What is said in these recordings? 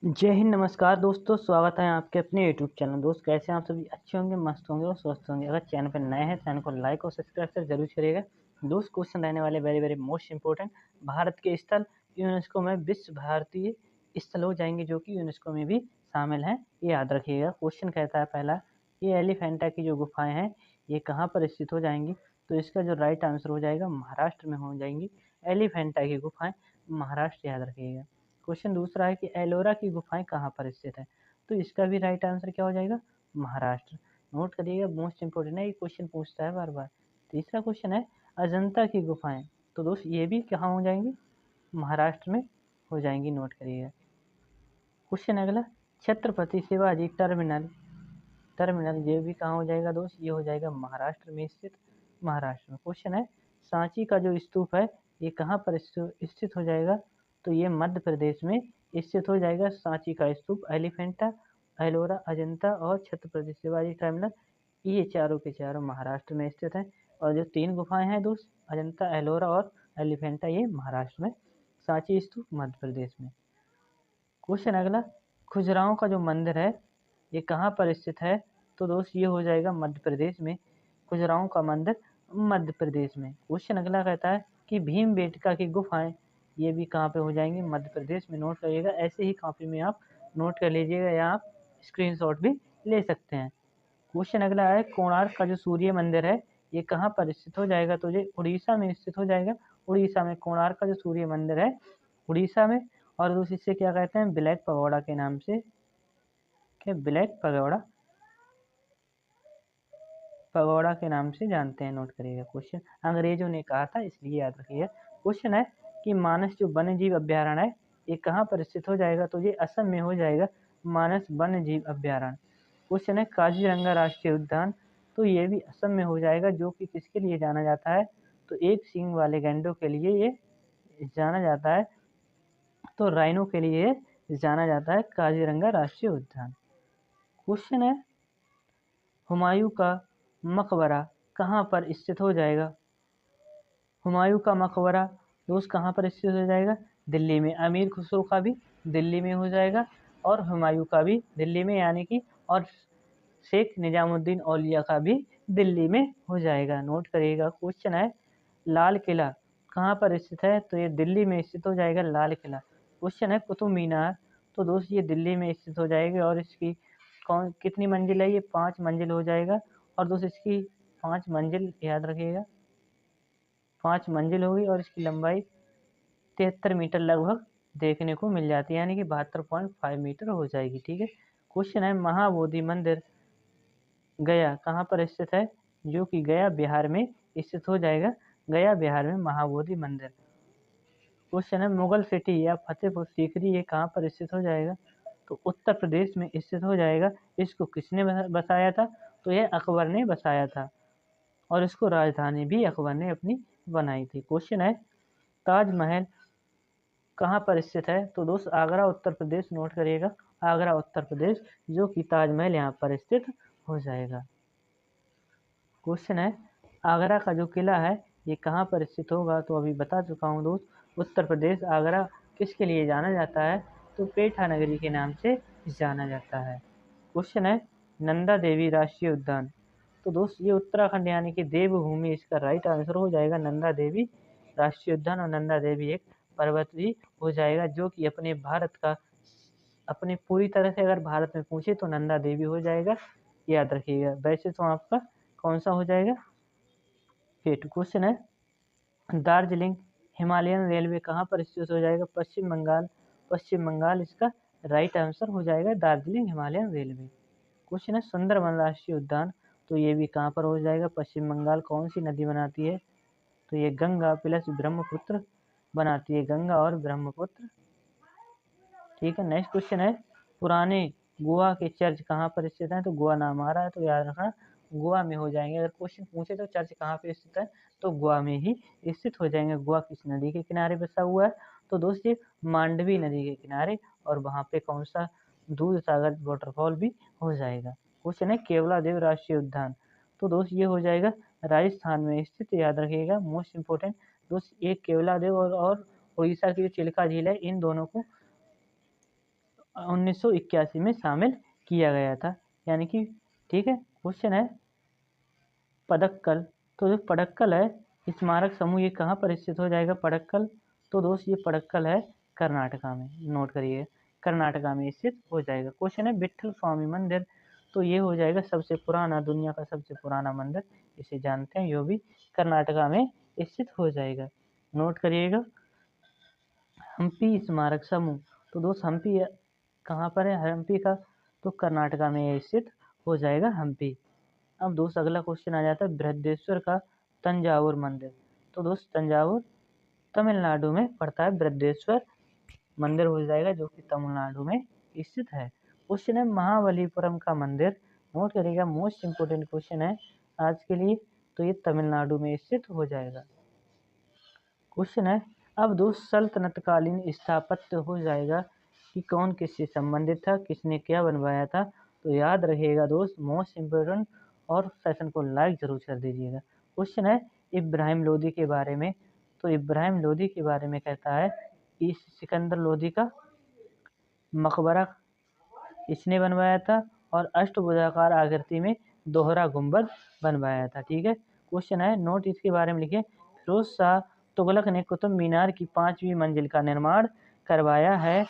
जय हिंद, नमस्कार दोस्तों। स्वागत है आपके अपने यूट्यूब चैनल। दोस्त कैसे हैं आप सभी? अच्छे होंगे, मस्त होंगे और स्वस्थ होंगे। अगर चैनल पर नए हैं, चैनल को लाइक और सब्सक्राइब से जरूर करिएगा। दोस्त क्वेश्चन रहने वाले very very most important. Bharat के स्थल यूनेस्को में विश्व भारतीय स्थल हो जाएंगे, जो कि यूनेस्को में भी शामिल हैं, ये याद रखिएगा। क्वेश्चन कहता है पहला, ये एलिफेंटा की जो गुफाएं हैं ये कहाँ पर स्थित हो जाएंगी? तो इसका जो राइट आंसर हो जाएगा महाराष्ट्र में हो जाएंगी। एलिफेंटा की गुफाएं महाराष्ट्र, याद रखिएगा। क्वेश्चन दूसरा है कि एलोरा की गुफाएं कहाँ पर स्थित है? तो इसका भी राइट आंसर क्या हो जाएगा? महाराष्ट्र। नोट करिएगा, मोस्ट इंपोर्टेंट है, ये क्वेश्चन पूछता है बार बार। तीसरा क्वेश्चन है अजंता की गुफाएं, तो दोस्त ये भी कहाँ हो जाएंगी? महाराष्ट्र में हो जाएंगी, नोट करिएगा। क्वेश्चन अगला, छत्रपति शिवाजी टर्मिनल टर्मिनल ये भी कहाँ हो जाएगा दोस्त? ये हो जाएगा महाराष्ट्र में स्थित, महाराष्ट्र में। क्वेश्चन है सांची का जो स्तूप है ये कहाँ पर स्थित हो जाएगा? तो ये मध्य प्रदेश में स्थित हो जाएगा। सांची का स्तूप, एलिफेंटा, एलोरा, अजंता और छत्रपति शिवाजी टर्मिनल, ये चारों के चारों महाराष्ट्र में स्थित हैं। और जो तीन गुफाएं हैं दोस्त, अजंता, एलोरा और एलिफेंटा, ये महाराष्ट्र में। सांची स्तूप मध्य प्रदेश में। क्वेश्चन अगला, खुजराहों का जो मंदिर है ये कहाँ पर स्थित है? तो दोस्त ये हो जाएगा मध्य प्रदेश में। खुजराहों का मंदिर मध्य प्रदेश में। क्वेश्चन अगला कहता है कि भीमबेटका की गुफाएं ये भी कहाँ पे हो जाएंगी? मध्य प्रदेश में। नोट करिएगा, ऐसे ही कॉपी में आप नोट कर लीजिएगा या आप स्क्रीनशॉट भी ले सकते हैं। क्वेश्चन अगला है कोणार्क का जो सूर्य मंदिर है ये कहाँ पर स्थित हो जाएगा? तो ये उड़ीसा में स्थित हो जाएगा। उड़ीसा में कोणार्क का जो सूर्य मंदिर है उड़ीसा में। और दोस्त इसे क्या कहते हैं? ब्लैक पगोड़ा के नाम से। क्या? ब्लैक पगोड़ा, पगोड़ा के नाम से जानते हैं, नोट करिएगा। क्वेश्चन अंग्रेजों ने कहा था, इसलिए याद रखिएगा। क्वेश्चन है कि मानस जो वन्य जीव अभ्यारण्य है ये कहाँ पर स्थित हो जाएगा? तो ये असम में हो जाएगा, मानस वन्य जीव अभ्यारण्य। क्वेश्चन है काजीरंगा राष्ट्रीय उद्यान, तो ये भी असम में हो जाएगा, जो कि किसके लिए जाना जाता है? तो एक सींग वाले गैंडों के लिए ये जाना जाता है। तो राइनो के लिए जाना जाता है काजीरंगा राष्ट्रीय उद्यान। क्वेश्चन है हुमायूं का मकबरा कहाँ पर स्थित हो जाएगा? हुमायूं का मकबरा दोस्त कहाँ पर स्थित हो जाएगा? दिल्ली में। अमीर खुसरो का भी दिल्ली में हो जाएगा और हुमायूं का भी दिल्ली में, यानी कि और शेख निजामुद्दीन औलिया का भी दिल्ली में हो जाएगा। नोट करिएगा। क्वेश्चन है लाल किला कहाँ पर स्थित है? तो ये दिल्ली में स्थित हो जाएगा, लाल किला। क्वेश्चन है कुतुब मीनार, तो दोस्त ये दिल्ली में स्थित हो जाएगी और इसकी कितनी मंजिल है? ये 5 मंजिल हो जाएगा। और दोस्त इसकी 5 मंजिल, याद रखिएगा, 5 मंजिल होगी और इसकी लंबाई 73 मीटर लगभग देखने को मिल जाती है, यानी कि 72.5 मीटर हो जाएगी। ठीक है। क्वेश्चन है महाबोधि मंदिर गया कहाँ पर स्थित है? जो कि गया बिहार में स्थित हो जाएगा। गया बिहार में महाबोधि मंदिर। क्वेश्चन है मुगल सिटी या फतेहपुर सीकरी ये कहाँ पर स्थित हो जाएगा? तो उत्तर प्रदेश में स्थित हो जाएगा। इसको किसने बसाया था? तो यह अकबर ने बसाया था और इसको राजधानी भी अकबर ने अपनी बनाई थी। क्वेश्चन है ताजमहल कहाँ पर स्थित है? तो दोस्त आगरा उत्तर प्रदेश, नोट करिएगा, आगरा उत्तर प्रदेश, जो कि ताजमहल यहाँ पर स्थित हो जाएगा। क्वेश्चन है आगरा का जो किला है ये कहाँ पर स्थित होगा? तो अभी बता चुका हूँ दोस्त, उत्तर प्रदेश। आगरा किसके लिए जाना जाता है? तो पेठा नगरी के नाम से जाना जाता है। क्वेश्चन है नंदा देवी राष्ट्रीय उद्यान, तो दोस्त ये उत्तराखंड यानी कि देवभूमि, इसका राइट आंसर हो जाएगा नंदा देवी राष्ट्रीय उद्यान। और नंदा देवी एक पर्वत भी हो जाएगा, जो कि अपने भारत का, अपने पूरी तरह से अगर भारत में पूछे तो नंदा देवी हो जाएगा, याद रखिएगा। वैसे तो आपका कौन सा हो जाएगा? फिर क्वेश्चन है दार्जिलिंग हिमालयन रेलवे कहाँ पर स्थित हो जाएगा? पश्चिम बंगाल, पश्चिम बंगाल इसका राइट आंसर हो जाएगा, दार्जिलिंग हिमालयन रेलवे। क्वेश्चन है सुंदरबन राष्ट्रीय उद्यान, तो ये भी कहाँ पर हो जाएगा? पश्चिम बंगाल। कौन सी नदी बनाती है? तो ये गंगा प्लस ब्रह्मपुत्र बनाती है, गंगा और ब्रह्मपुत्र। ठीक है। नेक्स्ट क्वेश्चन है पुराने गोवा के चर्च कहाँ पर स्थित है? तो गोवा नाम आ रहा है तो याद रखना गोवा में हो जाएंगे। अगर क्वेश्चन पूछे तो चर्च कहाँ पे स्थित है, तो गोवा में ही स्थित हो जाएंगे। गोवा किस नदी के किनारे बसा हुआ है? तो दोस्त ये मांडवी नदी के किनारे, और वहाँ पे कौन सा दूध सागर वाटरफॉल भी हो जाएगा। क्वेश्चन है केवलादेव राष्ट्रीय उद्यान, तो दोस्त ये हो जाएगा राजस्थान में स्थित, याद रखिएगा, मोस्ट इंपोर्टेंट। दोस्त एक केवलादेव और उड़ीसा की जो चिल्का झील है, इन दोनों को 1981 में शामिल किया गया था, यानी कि ठीक है। क्वेश्चन है पदक्कल। तो जो पडक्कल है स्मारक समूह ये कहाँ पर स्थित हो जाएगा पडक्कल? तो दोस्त ये पडक्कल है कर्नाटका में, नोट करिए कर्नाटका में स्थित हो जाएगा। क्वेश्चन है विट्ठल स्वामी मंदिर। तो ये हो जाएगा सबसे पुराना, दुनिया का सबसे पुराना मंदिर, इसे जानते हैं, यो भी कर्नाटका में स्थित हो जाएगा, नोट करिएगा। हम्पी स्मारक समूह। तो दोस्त हम्पी कहाँ पर है हम्पी का? तो कर्नाटका में स्थित हो जाएगा हम्पी। अब दोस्त अगला क्वेश्चन आ जाता है बृहदेश्वर का तंजावुर मंदिर। तो दोस्त तंजावुर तमिलनाडु में पड़ता है, बृहदेश्वर मंदिर हो जाएगा जो कि तमिलनाडु में स्थित है। क्वेश्चन है महाबलीपुरम का मंदिर, नोट करिएगा, मोस्ट इम्पोर्टेंट क्वेश्चन है आज के लिए। तो ये तमिलनाडु में स्थित हो जाएगा। क्वेश्चन है अब दोस्त सल्तनतकालीन स्थापत्य हो जाएगा कि कौन किससे संबंधित था, किसने क्या बनवाया था। तो याद रखिएगा दोस्त, मोस्ट इम्पोर्टेंट, और सेशन को लाइक जरूर कर दीजिएगा। क्वेश्चन है इब्राहिम लोदी के बारे में। तो इब्राहिम लोदी के बारे में कहता है कि सिकंदर लोदी का मकबरा इसने बनवाया था और अष्टभुजाकार आकृति में दोहरा गुंबद बनवाया था, ठीक है। क्वेश्चन है नोट इसके बारे में लिखे। फिरोज शाह तुगलक ने कुतुब मीनार की 5वीं मंजिल का निर्माण करवाया है,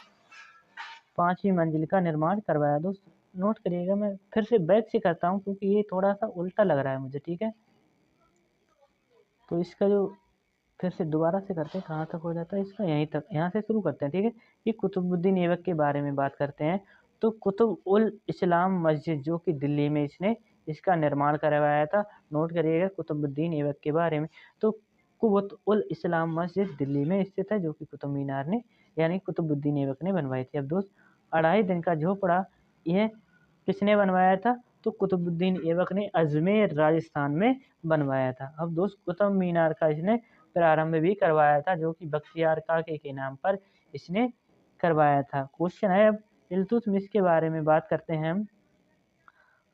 5वीं मंजिल का निर्माण करवाया। दोस्त नोट करिएगा, मैं फिर से बैक से करता हूँ क्योंकि ये थोड़ा सा उल्टा लग रहा है मुझे, ठीक है। तो इसका जो फिर से दोबारा से करते हैं, कहाँ तक हो जाता है इसका, यहीं तक, यहाँ से शुरू करते हैं, ठीक है। ये कुतुबुद्दीन ऐबक के बारे में बात करते हैं। तो कुतुब उल इस्लाम मस्जिद जो कि दिल्ली में इसने इसका निर्माण करवाया था, नोट करिएगा कुतुबुद्दीन ऐबक के बारे में। तो कुतुब उल इस्लाम मस्जिद दिल्ली में स्थित है जो कि कुतुब मीनार ने यानी कुतुबुद्दीन ऐबक ने बनवाई थी। अब दोस्त 2.5 दिन का झोपड़ा यह किसने बनवाया था? तो कुतुबुद्दीन ऐबक ने अजमेर राजस्थान में बनवाया था। अब दोस्त कुतुब मीनार का इसने प्रारंभ भी करवाया था जो कि बख्तियार काके के नाम पर इसने करवाया था। क्वेश्चन है अब इल्तुतमिश के बारे में बात करते हैं हम।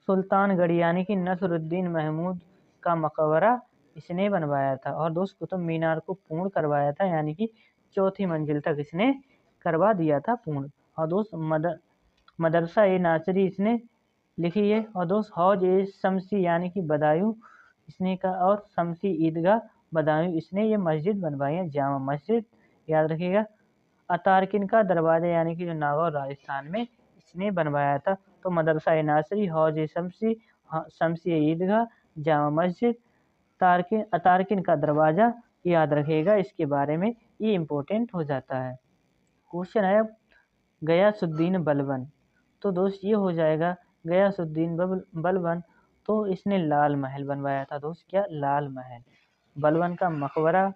सुल्तानगढ़ यानी कि नसरुद्दीन महमूद का मकबरा इसने बनवाया था और दोस्त कुतुब मीनार को पूर्ण करवाया था, यानी कि 4थी मंजिल तक इसने करवा दिया था पूर्ण। और दोस्त मदरसा ए नासरी इसने लिखी है। और दोस्त हौज ए शमसी यानी कि बदायूं इसने का, और शमसी ईदगाह बदायूं इसने ये मस्जिद बनवाई है, जामा मस्जिद, याद रखिएगा। अतारकिन का दरवाजा यानी कि जो नागौर राजस्थान में इसने बनवाया था। तो मदरसा ए नासरी, हौज ए शमसी, शमसी ईदगाह, जामा मस्जिद, अतारकिन का दरवाजा, याद रखिएगा इसके बारे में, ये इम्पोर्टेंट हो जाता है। क्वेश्चन है गयासुद्दीन बलबन। तो दोस्त ये हो जाएगा गयासुद्दीन बलबन। तो इसने लाल महल बनवाया था दोस्त, क्या लाल महल। बलबन का मकबरा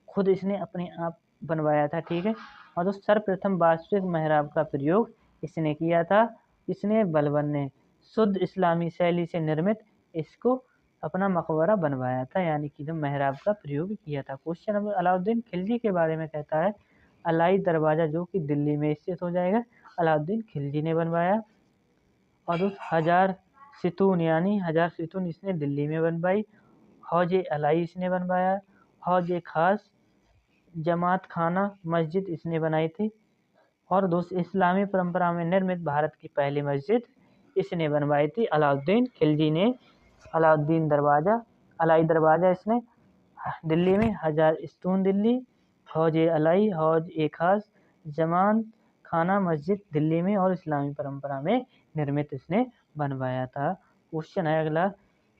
खुद इसने अपने आप बनवाया था, ठीक है। और दोस्त सर्वप्रथम वास्तविक मेहराब का प्रयोग इसने किया था, इसने बलबन ने शुद्ध इस्लामी शैली से निर्मित इसको अपना मकबरा बनवाया था, यानी कि जो मेहराब का प्रयोग किया था। क्वेश्चन नंबर अलाउद्दीन खिलजी के बारे में कहता है अलाई दरवाजा जो कि दिल्ली में स्थित हो जाएगा, अलाउद्दीन खिलजी ने बनवाया। और उस 1000 सितून यानी 1000 सितून इसने दिल्ली में बनवाई। हौज अलाई इसने बनवाया। हौज खास जमात खाना मस्जिद इसने बनाई थी। और दोस्त इस्लामी परंपरा में निर्मित भारत की पहली मस्जिद इसने बनवाई थी, अलाउद्दीन खिलजी ने। अलाउद्दीन दरवाजा, अलाई दरवाजा इसने दिल्ली में, 1000 सितून दिल्ली, हौज अलाई, हौज खास जमान खाना मस्जिद दिल्ली में और इस्लामी परंपरा में निर्मित इसने बनवाया था। क्वेश्चन है अगला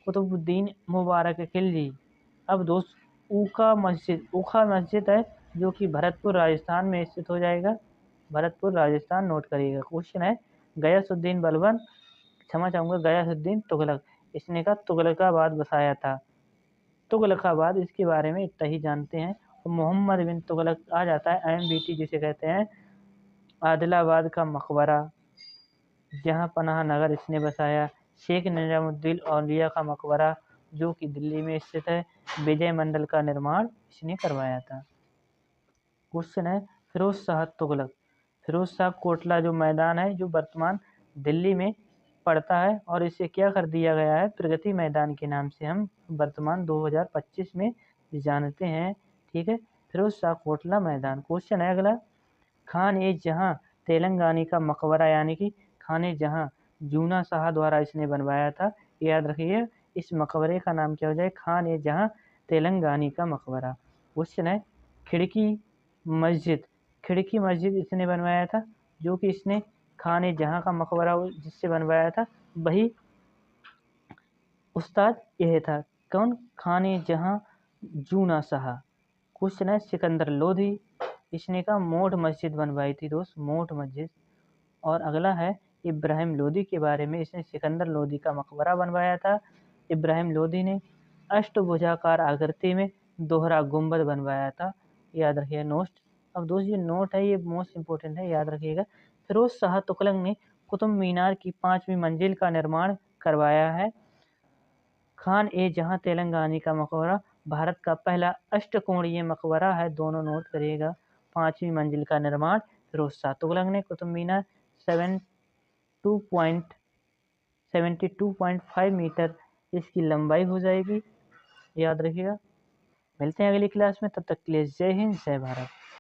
कुतुबुद्दीन मुबारक खिलजी। अब दोस्त ऊखा मस्जिद है जो कि भरतपुर राजस्थान में स्थित हो जाएगा, भरतपुर राजस्थान, नोट करिएगा। क्वेश्चन है गयासुद्दीन बलबन, क्षमा चाहूँगा गयासुद्दीन तुगलक, इसने का तुगलकाबाद बसाया था। तुगलकाबाद इसके बारे में इतना ही जानते हैं। तो मोहम्मद बिन तुगलक आ जाता है, MBT जिसे कहते हैं। आदिलाबाद का मकबरा, जहाँ पनाह नगर इसने बसाया। शेख निजामुद्दीन औलिया का मकबरा जो कि दिल्ली में स्थित है। विजय मंडल का निर्माण इसने करवाया था। क्वेश्चन है फिरोज शाह तुगलक। फिरोज शाह कोटला जो मैदान है जो वर्तमान दिल्ली में पड़ता है और इसे क्या कर दिया गया है, प्रगति मैदान के नाम से हम वर्तमान 2025 में जानते हैं, ठीक है। फिरोज शाह कोटला मैदान। क्वेश्चन है अगला खान ए जहां तेलंगानी का मकबरा यानी कि खाने जहां जूना शाह द्वारा इसने बनवाया था। याद रखिए इस मकबरे का नाम क्या हो जाए, खाने जहां तेलंगानी का मकबरा। क्वेश्चन है खिड़की मस्जिद, खिड़की मस्जिद इसने बनवाया था, जो कि इसने खाने जहां का मकबरा जिससे बनवाया था वही उस्ताद यह था। कौन? खाने जहां जूना शाह। क्वेश्चन है सिकंदर लोधी, इसने का मोट मस्जिद बनवाई थी दोस्त, मोट मस्जिद। और अगला है इब्राहिम लोधी के बारे में, इसने सिकंदर लोधी का मकबरा बनवाया था। इब्राहिम लोधी ने अष्टभुजाकार आकृति में दोहरा गुंबद बनवाया था। याद रखिएगा नोट। अब दोस्त ये नोट है, ये मोस्ट इंपोर्टेंट है, याद रखिएगा। फिरोज शाह तुगलक ने कुतुब मीनार की 5वीं मंजिल का निर्माण करवाया है। खान ए जहां तेलंगानी का मकबरा भारत का पहला अष्टकोणीय मकबरा है, दोनों नोट करिएगा। 5वीं मंजिल का निर्माण फिरोज शाह तुगलक ने। कुतुब मीनार 72.5 मीटर इसकी लंबाई हो जाएगी, याद रखिएगा। मिलते हैं अगली क्लास में, तब तक के लिए जय हिंद जय भारत।